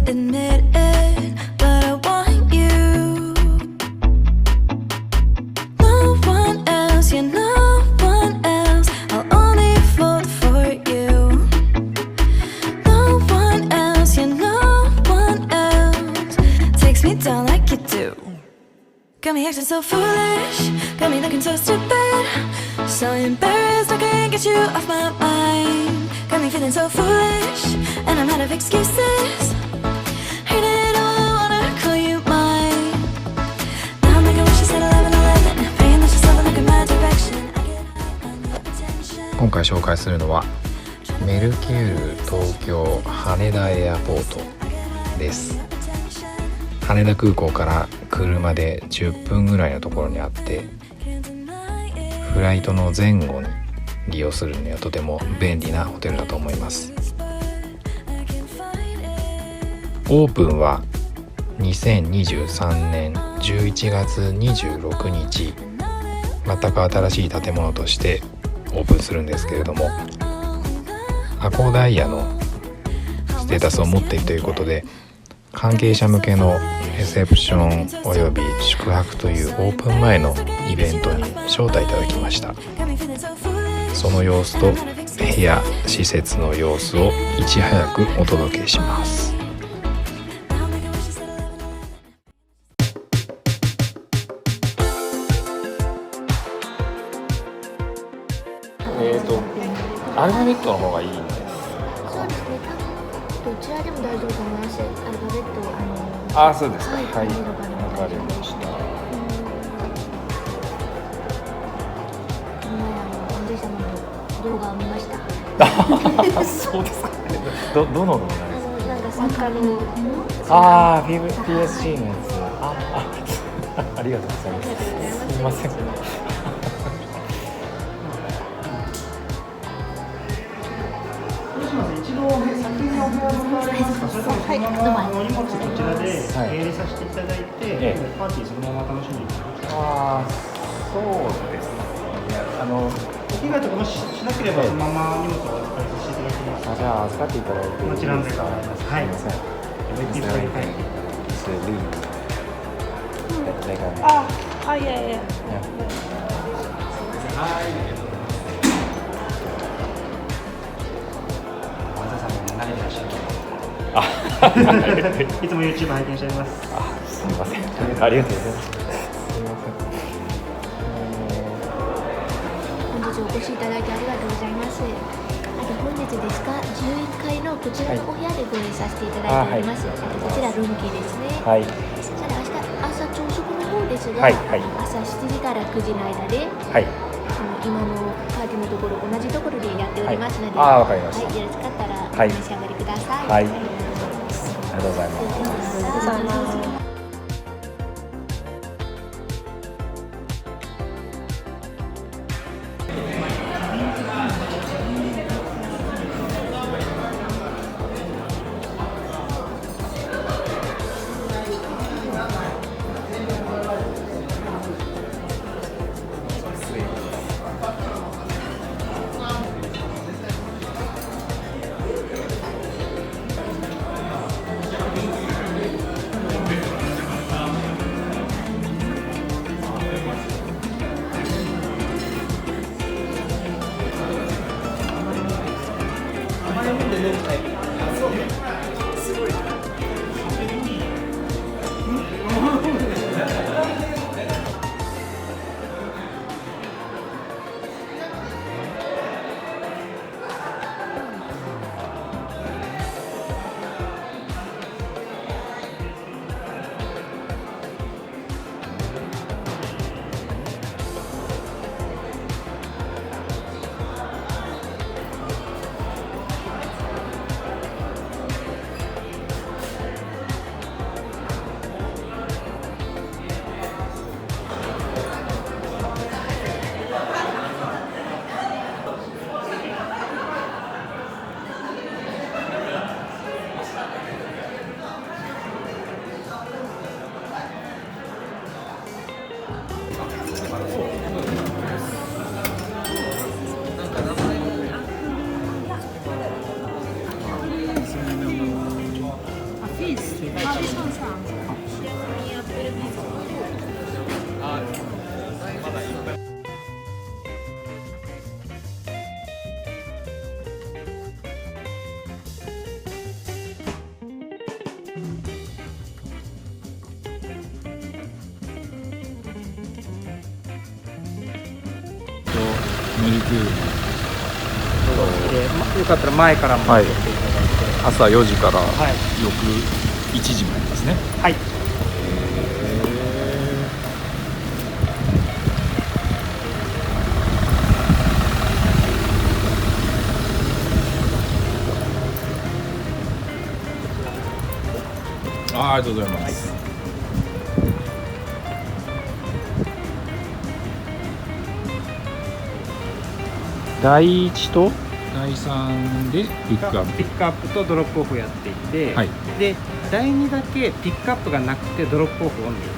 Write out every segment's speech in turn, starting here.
admit it, but I want you. No one else, yeah, no one else. I'll only fall for you. No one else, yeah, no one else takes me down like you do. Got me acting so foolish, got me looking so stupid, so embarrassed I can't get you off my mind. Got me feeling so foolish, and I'm out of excuses. Hate it all, I wanna call you mine. Now I'm making wishes at 11:11, praying that you're slowly looking my direction. I get high on your attention. 今回紹介するのはメルキュール東京羽田エアポートです。羽田空港から車で10分ぐらいのところにあって、フライトの前後に利用するにはとても便利なホテルだと思います。オープンは2023年11月26日、全く新しい建物としてオープンするんですけれども、アコーダイヤのステータスを持っているということで、関係者向けのレセプションおよび宿泊というオープン前のイベントに招待いただきました。その様子と部屋施設の様子をいち早くお届けします。アルファベットの方がいいんです。そうですね。どちらでも大丈夫と思います。アルファベットああ、そうですか。はい、わかりました。安全様の動画を見ました。そうですか。どの動画ですか。なんか作家のPSG のやつ。ありがとうございます。すみません。一度先にお部屋を使われますか、それともそのままお荷物こちらで入れさせていただいて、パーティーそのまま楽しんでいただきます。そうですね。お着替えとかもしなければそのまま荷物をお預かりさせていただきます。じゃあ預かっていただいていいですか。もちろんでございます。はい。すみません。いやいや。いつも YouTube 拝見しております。すみません。ありがとうございます。すみません。本日お越しいただいてありがとうございます。本日ですが、11階のこちらのお部屋でご用意させていただいております。こちらルームキーですね。はい。さら明日朝朝食の方ですが、朝7時から9時の間で、今のパーティーのところ同じところでやっておりますので、わかりました。よろしかったらお召し上がりください。ありがとうございます。ありがとうございます。おメルキュールよかったら前からもはい撮っていただいて、朝4時からはい翌1時までですね。はい、ありがとうございます。第1と第3でピックアップ。ピックアップとドロップオフをやっていて、はいで第2だけピックアップがなくてドロップオフオンリーです。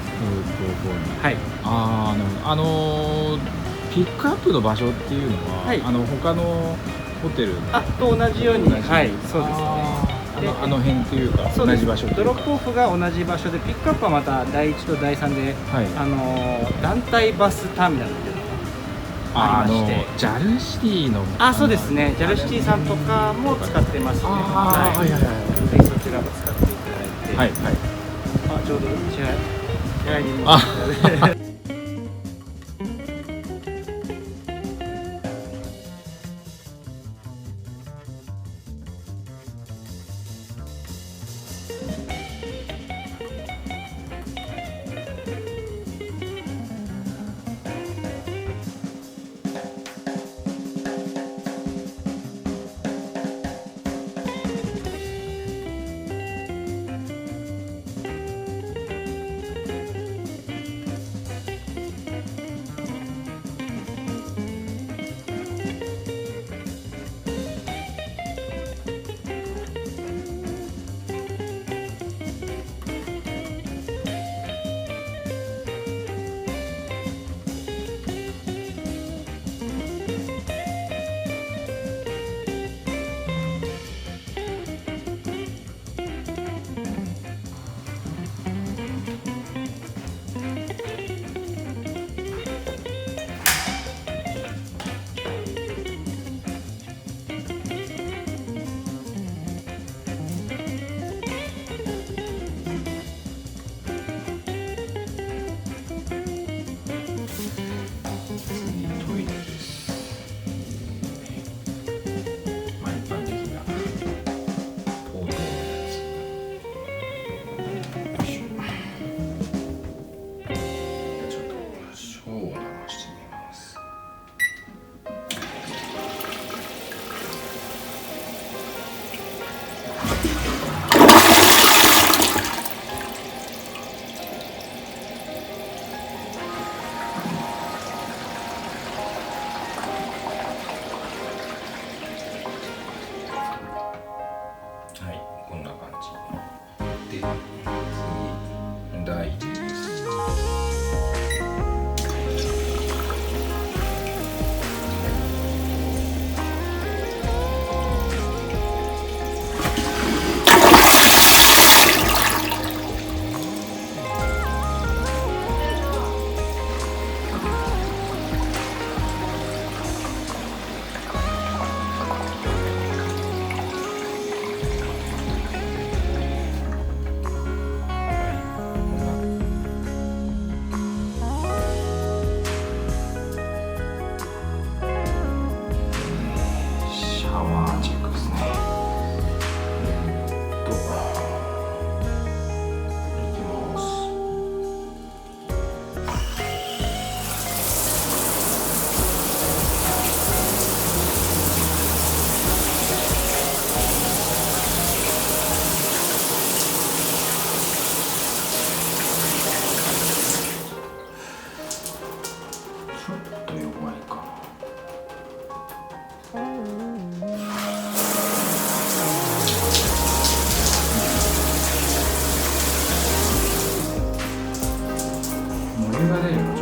はい、ああ、なるほど。ピックアップの場所っていうのは、はい他のホテルと同じように、同じはい、そうですね。であの辺っていうかそうです同じ場所っていうかドロップオフが同じ場所で、ピックアップはまた第1と第3で、はい団体バスターミナルっていうのがありまして、ジャルシティのそうですね、ジャルシティさんとかも使ってますね。はい、はいはいはいぜひそちらも使っていただいて、はいはいちょうど支払いにあトイレです。一般的な応答のやつ。よいしょ。ちょっとショーを流してみます。はい、こんな感じで、次第1です。シャワーチェックですね。いきます。ちょっと弱いかな。お湯が出るの